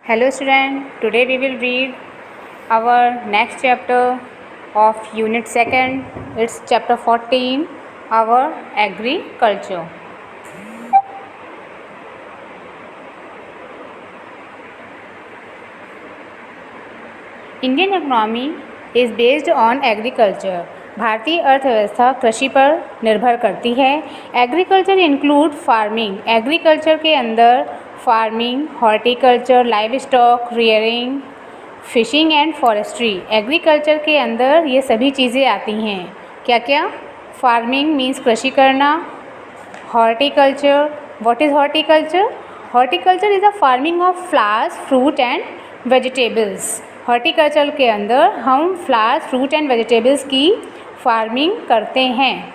Hello student, today we will read our next chapter of unit 2nd. It's chapter 14, our agriculture. Indian economy is based on agriculture. भारतीय अर्थव्यवस्था कृषि पर निर्भर करती है. Agriculture include farming. Agriculture के अंदर farming, horticulture, live stock rearing, fishing and forestry. Agriculture के अंदर ये सभी चीज़ें आती हैं. क्या क्या? फार्मिंग मीन्स कृषि करना. Horticulture, what is horticulture? Horticulture is a farming of flowers, fruit and vegetables. Horticulture के अंदर हम फ्लावर्स, फ्रूट एंड वेजिटेबल्स की फार्मिंग करते हैं.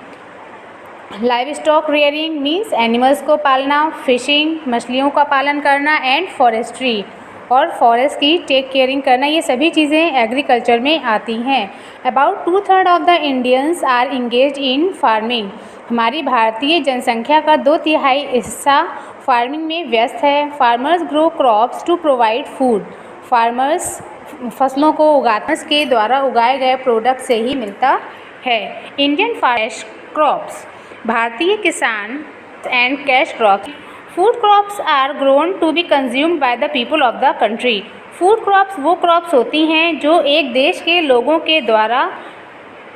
Livestock rearing means animals को पालना. फिशिंग मछलियों का पालन करना. एंड फॉरेस्ट्री और फॉरेस्ट की टेक केयरिंग करना. ये सभी चीज़ें एग्रीकल्चर में आती हैं. About 2/3 of the Indians are engage in farming. हमारी भारतीय जनसंख्या का 2/3 हिस्सा फार्मिंग में व्यस्त है. Farmers grow crops to provide food. Farmers फसलों को उगाते के द्वारा उगाए गए प्रोडक्ट से ही मिलता है. Indian cash crops. भारतीय किसान and cash crops. Food crops are grown to be consumed by the people of the country. Food crops वो क्रॉप्स होती हैं जो एक देश के लोगों के द्वारा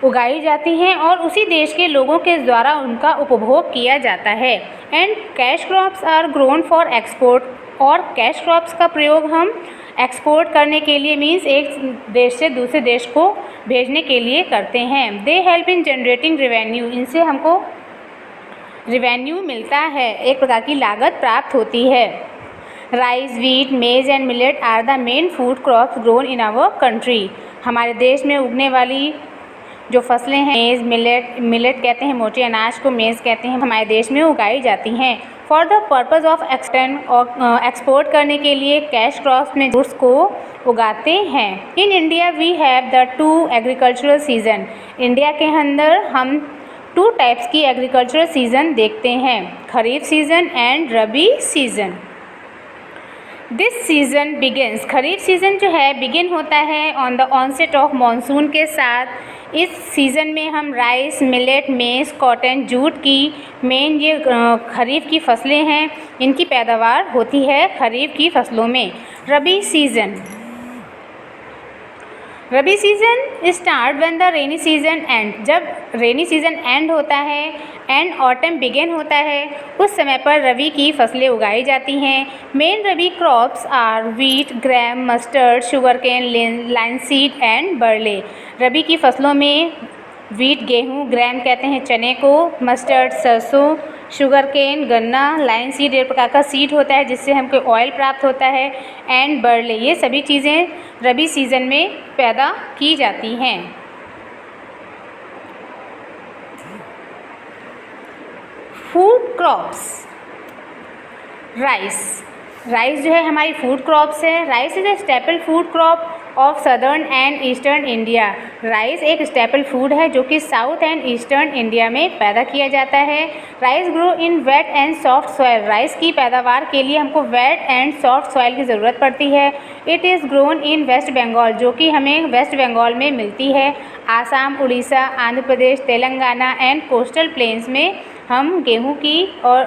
उगाई जाती हैं और उसी देश के लोगों के द्वारा उनका उपभोग किया जाता है. And cash crops are grown for export. और कैश क्रॉप्स का प्रयोग हम एक्सपोर्ट करने के लिए मीन्स एक देश से दूसरे देश को भेजने के लिए करते हैं. They help in generating revenue. इनसे हमको रेवेन्यू मिलता है, एक प्रकार की लागत प्राप्त होती है. Rice, wheat, maize and millet are the main food crops grown in our country. हमारे देश में उगने वाली जो फसलें हैं, मेज, मिलेट कहते हैं मोटे अनाज को, मेज कहते हैं, हमारे देश में उगाई जाती हैं. For the purpose of extend और एक्सपोर्ट करने के लिए कैश क्रॉप्स में गुड्स को उगाते हैं. In India we have the 2 agricultural season. India के अंदर हम 2 टाइप्स की एग्रीकल्चरल सीज़न देखते हैं, kharif season and rabi season. This season begins. Kharif season जो है बिगिन होता है on the onset of monsoon के साथ. इस सीज़न में हम rice, millet, maize, cotton, jute की मेन ये खरीफ की फसलें हैं, इनकी पैदावार होती है खरीफ की फसलों में. Rabi season. Rabi season start when the rainy season end. जब रेनी सीज़न एंड होता है एंड ऑटम बिगिन होता है, उस समय पर रबी की फसलें उगाई जाती हैं. Main rabi crops are wheat, gram, mustard, sugarcane, linseed and barley. Rabi की फसलों में वीट गेहूँ, ग्राम कहते हैं चने को, मस्टर्ड सरसों, शुगरकेन गन्ना, लाइनसीड एक प्रकार का सीड होता है जिससे हमको ऑयल प्राप्त होता है, एंड बरले. ये सभी चीज़ें रबी सीज़न में पैदा की जाती हैं. Food crops. राइस. राइस जो है हमारी फूड क्रॉप्स है. Rice is a staple food crop of southern and eastern India. Rice एक स्टेपल फूड है जो कि साउथ एंड ईस्टर्न इंडिया में पैदा किया जाता है. Rice grow in wet and soft soil. Rice की पैदावार के लिए हमको वेट एंड सॉफ्ट सॉइल की ज़रूरत पड़ती है. It is grown in West Bengal, जो कि हमें वेस्ट बंगाल में मिलती है. Assam, Orissa, Andhra Pradesh, Telangana and coastal plains में हम गेहूं की और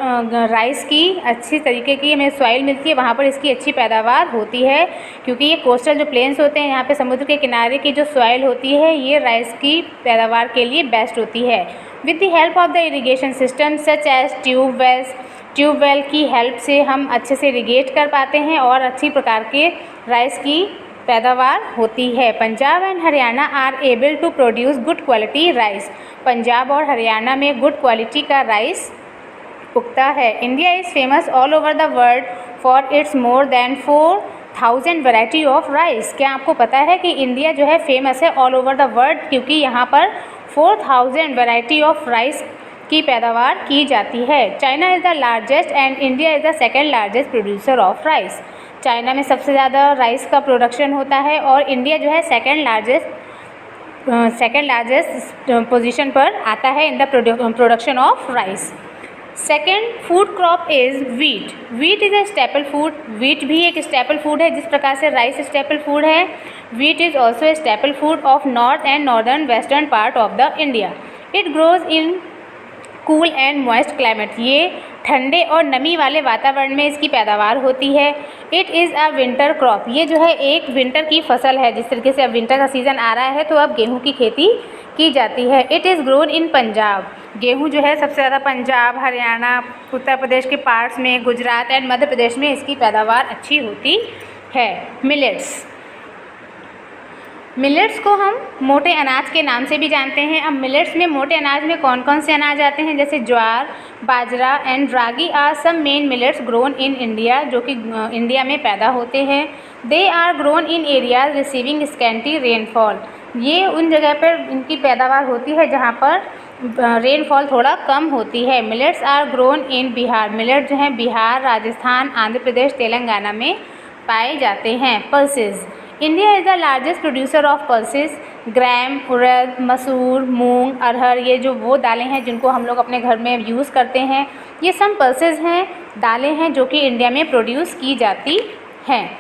राइस की अच्छी तरीके की हमें सॉइल मिलती है, वहाँ पर इसकी अच्छी पैदावार होती है. क्योंकि ये कोस्टल जो प्लेन्स होते हैं, यहाँ पे समुद्र के किनारे की जो सॉइल होती है, ये राइस की पैदावार के लिए बेस्ट होती है. With the help of the irrigation system such as tubewell की हेल्प से हम अच्छे से इरिगेट कर पाते हैं और अच्छी प्रकार के राइस की पैदावार होती है. Punjab and Haryana are able to produce good quality rice. Punjab और हरियाणा में गुड क्वालिटी का राइस उगता है. India is famous all over the world for its more than 4000 variety of rice. क्या आपको पता है कि इंडिया जो है फेमस है ऑल ओवर द वर्ल्ड, क्योंकि यहाँ पर 4000 वैरायटी ऑफ राइस की पैदावार की जाती है. China is the largest and India is the second largest producer of rice. China में सबसे ज़्यादा राइस का प्रोडक्शन होता है और इंडिया जो है सेकेंड लार्जेस्ट पोजीशन पर आता है in the production of rice. Second food crop is wheat. Wheat is a staple food. Wheat भी एक स्टेपल फूड है, जिस प्रकार से राइस स्टेपल फूड है, wheat is also a staple food of north and northern western part of the India. It grows in cool and moist climate. ये ठंडे और नमी वाले वातावरण में इसकी पैदावार होती है। It is a winter crop. ये जो है एक विंटर की फसल है। जिस तरीके से अब विंटर का सीज़न आ रहा है तो अब गेहूं की खेती की जाती है। It is grown in Punjab. गेहूं जो है सबसे ज़्यादा पंजाब, हरियाणा, उत्तर प्रदेश के पार्ट्स में, गुजरात एंड मध्य प्रदेश में इसकी पैदावार अच्छी होती है। मिलेट्स। मिलेट्स को हम मोटे अनाज के नाम से भी जानते हैं। अब मिलेट्स में मोटे अनाज में कौन कौन से अनाज आते हैं, जैसे jowar, bajra and ragi are some main millets grown in India, जो कि इंडिया में पैदा होते हैं। They are grown in areas receiving scanty rainfall. ये उन जगह पर इनकी पैदावार होती है जहाँ पर रेनफॉल थोड़ा कम होती है। Millets are grown in Bihar. Millet जो हैं बिहार, राजस्थान, आंध्र प्रदेश, तेलंगाना में पाए जाते हैं। Pulses. India is the largest producer of pulses. Gram, urad, masoor, moong, अरहर, ये जो वो दालें हैं जिनको हम लोग अपने घर में यूज़ करते हैं, ये सब पल्सेस हैं, दालें हैं जो कि इंडिया में प्रोड्यूस की जाती हैं।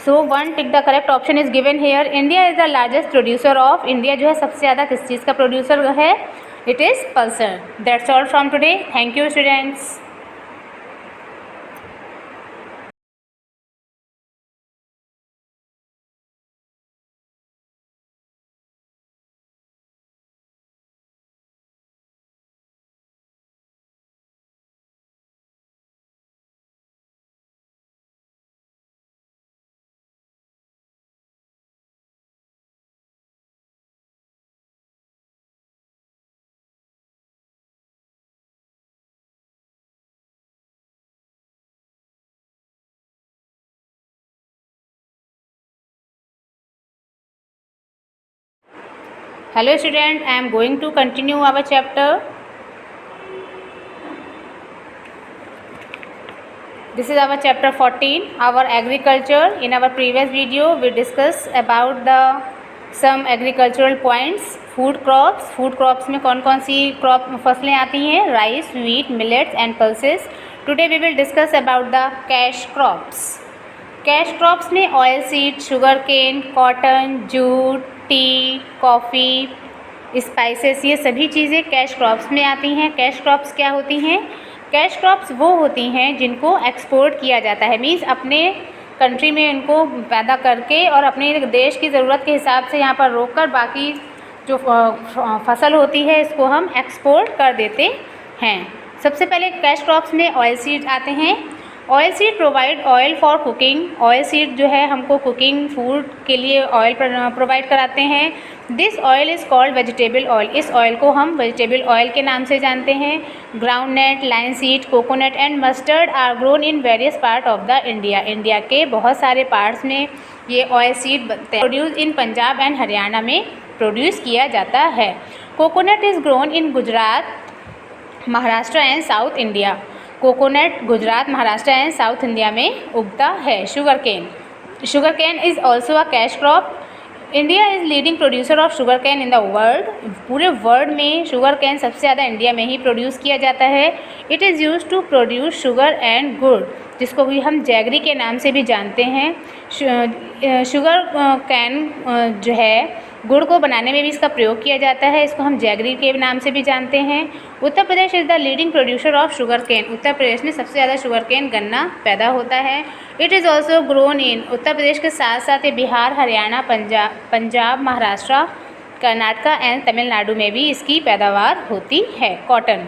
So one tick the correct option is given here. India is the largest producer of. India जो है सबसे ज़्यादा किस चीज़ का प्रोड्यूसर है? It is Pulsar. That's all from today. Thank you students. Hello student, I am going to continue our chapter. This is our chapter 14, our agriculture. In our previous video we discussed about the some agricultural points. Food crops. Food crops में कौन कौन सी crop फसलें आती हैं? Rice, wheat, millets and pulses. Today we will discuss about the cash crops. Cash crops में oil seed, sugar cane, cotton, jute, tea, coffee, spices, ये सभी चीज़ें कैश क्रॉप्स में आती हैं. कैश क्रॉप्स क्या होती हैं? कैश क्रॉप्स वो होती हैं जिनको एक्सपोर्ट किया जाता है, मीन्स अपने कंट्री में इनको पैदा करके और अपने देश की ज़रूरत के हिसाब से यहाँ पर रोक कर बाकी जो फसल होती है इसको हम एक्सपोर्ट कर देते हैं. सबसे पहले कैश क्रॉप्स में ऑयल सीड आते हैं. Oil seed provide oil for cooking. Oil seed जो है हमको कुकिंग फूड के लिए ऑयल प्रोवाइड कराते हैं. This oil is called vegetable oil. इस ऑयल को हम वेजिटेबल ऑयल के नाम से जानते हैं. Groundnut, linseed, coconut and mustard are grown in various part of the India. India के बहुत सारे पार्ट्स में ये oil seed produce in Punjab and Haryana में प्रोड्यूस किया जाता है. Coconut is grown in Gujarat, Maharashtra and South India. Coconut Gujarat, Maharashtra and South India में उगता है. Sugar cane. Sugar cane is also a cash crop. India is leading producer of sugar cane in the world. पूरे world में sugar cane सबसे ज़्यादा India में ही produce किया जाता है. It is use to produce sugar and gur, जिसको भी हम जैगरी के नाम से भी जानते हैं. शुगर कैन जो है गुड़ को बनाने में भी इसका प्रयोग किया जाता है. इसको हम जैगरी के नाम से भी जानते हैं. Uttar Pradesh is the leading producer of sugar cane. Uttar Pradesh में सबसे ज़्यादा शुगर केन गन्ना पैदा होता है. It is also grown in. Uttar Pradesh के साथ साथ बिहार, हरियाणा, पंजाब, महाराष्ट्र, कर्नाटका एंड तमिलनाडु में भी इसकी पैदावार होती है. Cotton.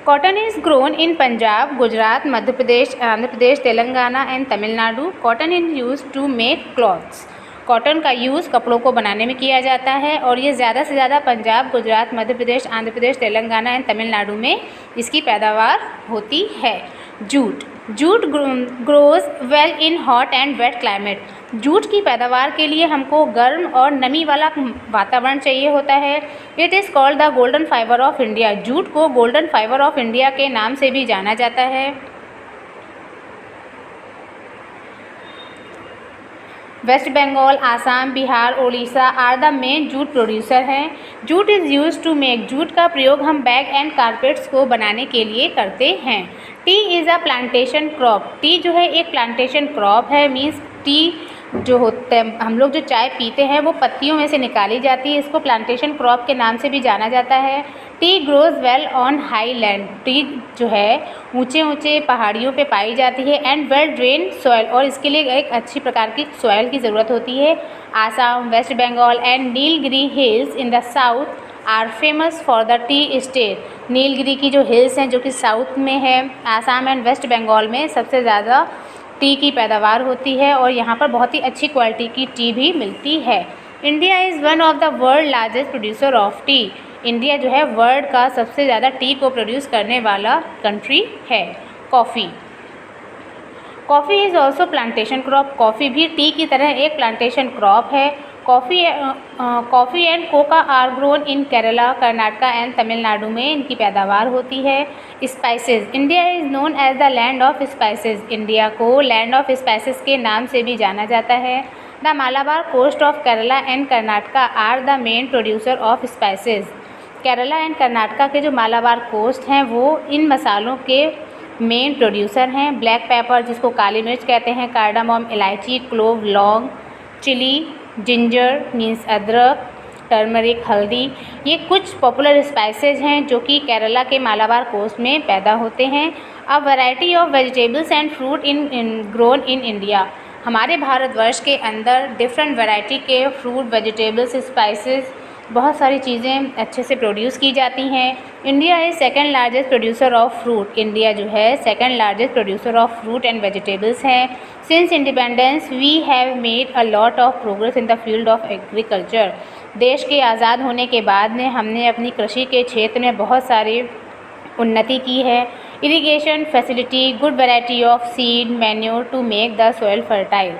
Cotton is grown in Punjab, Gujarat, Madhya Pradesh, Andhra Pradesh, Telangana and Tamil Nadu. Cotton is use to make clothes. Cotton का यूज़ कपड़ों को बनाने में किया जाता है और ये ज़्यादा से ज़्यादा पंजाब, गुजरात, मध्य प्रदेश, आंध्र प्रदेश, तेलंगाना एंड तमिलनाडु में इसकी पैदावार होती है. Jute. Jute grows well in hot and wet climate. Jute की पैदावार के लिए हमको गर्म और नमी वाला वातावरण चाहिए होता है. It is called the golden fibre of India. Jute को गोल्डन फाइबर ऑफ इंडिया के नाम से भी जाना जाता है. West Bengal, Assam, Bihar, Orissa are the main jute producer हैं। Jute is use to make, jute का प्रयोग हम बैग एंड कारपेट्स को बनाने के लिए करते हैं। T is a plantation crop, T जो है एक प्लांटेशन क्रॉप है, मीन्स टी जो होते हैं, हम लोग जो चाय पीते हैं वो पत्तियों में से निकाली जाती है, इसको प्लांटेशन क्रॉप के नाम से भी जाना जाता है। T grows well on high land, T जो है ऊंचे ऊंचे पहाड़ियों पे पाई जाती है एंड वेल ड्रेन सॉइल, और इसके लिए एक अच्छी प्रकार की सॉइल की ज़रूरत होती है। Assam, West Bengal and Nilgiri hills in the south are famous for the tea state, Nilgiri की जो हिल्स हैं जो कि साउथ में है, आसाम एंड वेस्ट बंगाल में सबसे ज़्यादा टी की पैदावार होती है और यहाँ पर बहुत ही अच्छी क्वालिटी की टी भी मिलती है। India is one of the world largest producer of T, India जो है वर्ल्ड का सबसे ज़्यादा टी को प्रोड्यूस करने वाला कंट्री है। Coffee, coffee is also plantation crop, coffee भी टी की तरह एक प्लांटेशन क्रॉप है। Coffee and cocoa are grown in Kerala, Karnataka and Tamil Nadu में इनकी पैदावार होती है। Spices, India is known as the land of spices, India को लैंड ऑफ स्पाइसेस के नाम से भी जाना जाता है। The Malabar coast of Kerala and Karnataka are the main producer of spices, Kerala and Karnataka के जो मालाबार कोस्ट हैं वो इन मसालों के मेन प्रोड्यूसर हैं। ब्लैक पेपर जिसको काली मिर्च कहते हैं, कार्डामम इलायची, क्लोव लौंग, चिली जिंजर मीन्स अदरक, टर्मरिक हल्दी, ये कुछ पॉपुलर स्पाइसेज हैं जो कि केरला के मालाबार कोस्ट में पैदा होते हैं। A variety of vegetables and fruit in grown in India, हमारे भारतवर्ष के अंदर डिफरेंट वैरायटी के फ्रूट, वेजिटेबल्स, स्पाइसेस, बहुत सारी चीज़ें अच्छे से प्रोड्यूस की जाती हैं। India is second largest producer of fruit, India जो है second largest producer of fruit and vegetables है। Since independence we have made a lot of progress in the field of agriculture, देश के आज़ाद होने के बाद में हमने अपनी कृषि के क्षेत्र में बहुत सारी उन्नति की है। Irrigation facility, good variety of seed, manure to make the soil fertile,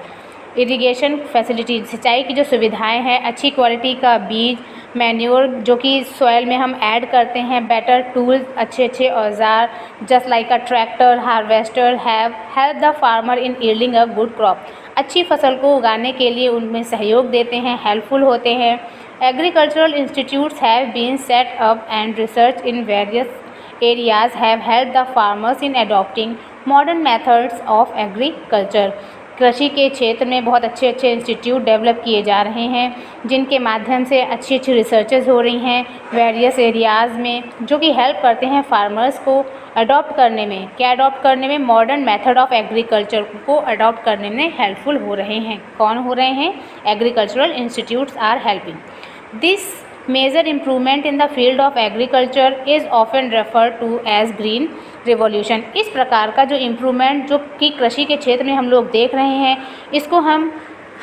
irrigation facility, सिंचाई की जो सुविधाएं हैं, अच्छी क्वालिटी का बीज, मैन्योर जो कि सॉइल में हम ऐड करते हैं, बेटर टूल्स, अच्छे औजार just like a tractor, harvester have help the farmer in yielding a good crop, अच्छी फसल को उगाने के लिए उनमें सहयोग देते हैं, हेल्पफुल होते हैं। Agricultural institutes have been set up and research in various areas have helped the farmers in adopting modern methods of agriculture, कृषि के क्षेत्र में बहुत अच्छे इंस्टीट्यूट डेवलप किए जा रहे हैं जिनके माध्यम से अच्छी रिसर्चेज हो रही हैं वेरियस एरियाज़ में, जो कि हेल्प करते हैं फार्मर्स को अडॉप्ट करने में, क्या अडॉप्ट करने में, मॉडर्न मेथड ऑफ एग्रीकल्चर को अडॉप्ट करने में हेल्पफुल हो रहे हैं। कौन हो रहे हैं? Agricultural institutes are helping. This major improvement in the field of agriculture is often refer to as green revolution, इस प्रकार का जो इम्प्रूवमेंट जो कि कृषि के क्षेत्र में हम लोग देख रहे हैं इसको हम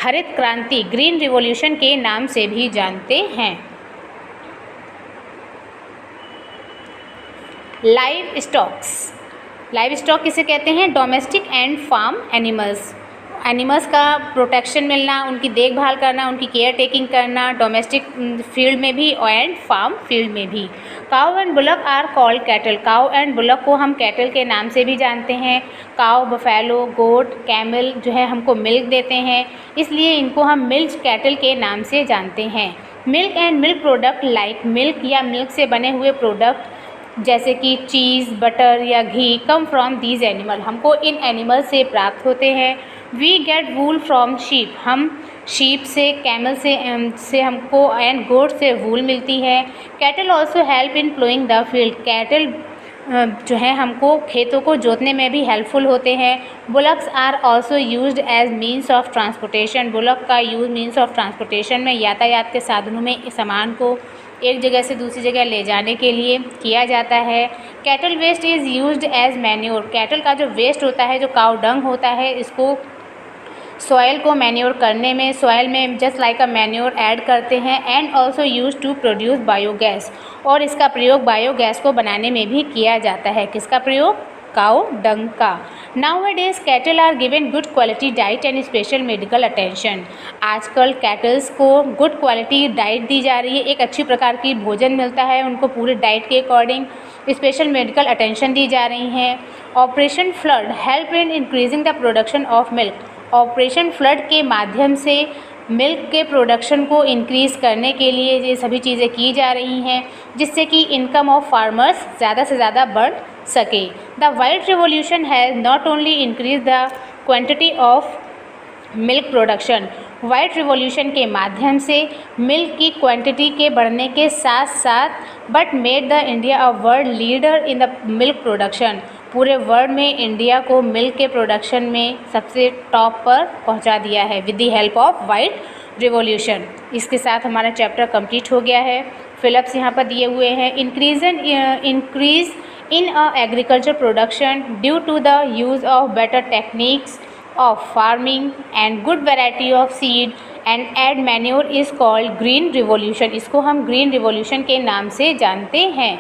हरित क्रांति, ग्रीन रिवॉल्यूशन के नाम से भी जानते हैं। लाइव स्टॉक्स, लाइव स्टॉक किसे कहते हैं? Domestic and farm animals, animals का प्रोटेक्शन मिलना, उनकी देखभाल करना, उनकी केयर टेकिंग करना, डोमेस्टिक फील्ड में भी एंड फार्म फील्ड में भी। Cow and bullock are called cattle, cow and bullock को हम कैटल के नाम से भी जानते हैं। काउ, बफेलो, गोट, कैमल जो है हमको मिल्क देते हैं, इसलिए इनको हम मिल्क कैटल के नाम से जानते हैं। Milk and milk product like milk या मिल्क से बने हुए प्रोडक्ट जैसे कि चीज़, बटर या घी कम फ्रॉम दीज एनिमल, हमको इन एनिमल से प्राप्त होते हैं। We get wool from sheep, हम शीप से, कैमल से हमको एंड गोट से वूल मिलती है। Cattle also help in ploughing the field, cattle जो है हमको खेतों को जोतने में भी हेल्पफुल होते हैं। Bullocks are also used as means of transportation, bullock का यूज़ मीन्स ऑफ ट्रांसपोर्टेशन में, यातायात के साधनों में इस सामान को एक जगह से दूसरी जगह ले जाने के लिए किया जाता है। Cattle waste is used as manure, cattle का जो वेस्ट होता है, जो काउ डंग होता है, इसको सॉइल को मैन्योर करने में, सॉइल में just like a manure add करते हैं। And also use to produce biogas, और इसका प्रयोग बायोगैस को बनाने में भी किया जाता है। किसका प्रयोग? काउ डंग का। Nowadays cattle are given good quality diet and special medical attention, आजकल कैटल्स को गुड क्वालिटी डाइट दी जा रही है, एक अच्छी प्रकार की भोजन मिलता है उनको पूरे डाइट के अकॉर्डिंग, स्पेशल मेडिकल अटेंशन दी जा रही हैं। Operation flood help in increasing the production of milk, operation flood के माध्यम से मिल्क के प्रोडक्शन को इंक्रीज़ करने के लिए ये सभी चीज़ें की जा रही हैं, जिससे कि इनकम ऑफ फार्मर्स ज़्यादा से ज़्यादा बढ़ सके। The white revolution has not only increase the quantity of milk production, white revolution के माध्यम से मिल्क की क्वांटिटी के बढ़ने के साथ साथ but made the India a world leader in the milk production, पूरे वर्ल्ड में इंडिया को मिल्क के प्रोडक्शन में सबसे टॉप पर पहुंचा दिया है with the help of white revolution. इसके साथ हमारा चैप्टर कंप्लीट हो गया है। फिलअप्स यहाँ पर दिए हुए हैं। Increase in agriculture production due to the use of better techniques of farming and good variety of seed and add manure is called green revolution। इसको हम green revolution के नाम से जानते हैं।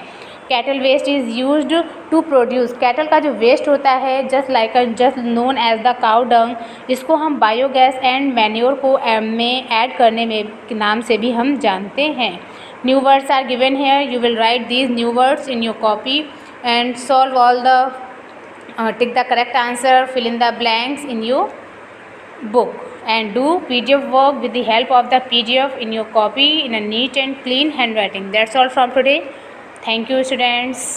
Cattle waste is used to produce, cattle का जो waste होता है just known as the cow dung, इसको हम बायोगैस एंड मैन्योर को में ऐड करने में के नाम से भी हम जानते हैं। New words are given here, you will write these new words in your copy and solve all the take the correct answer, fill in the blanks in your book and do PDF work with the help of the PDF in your copy in a neat and clean handwriting. That's all from today. Thank you students.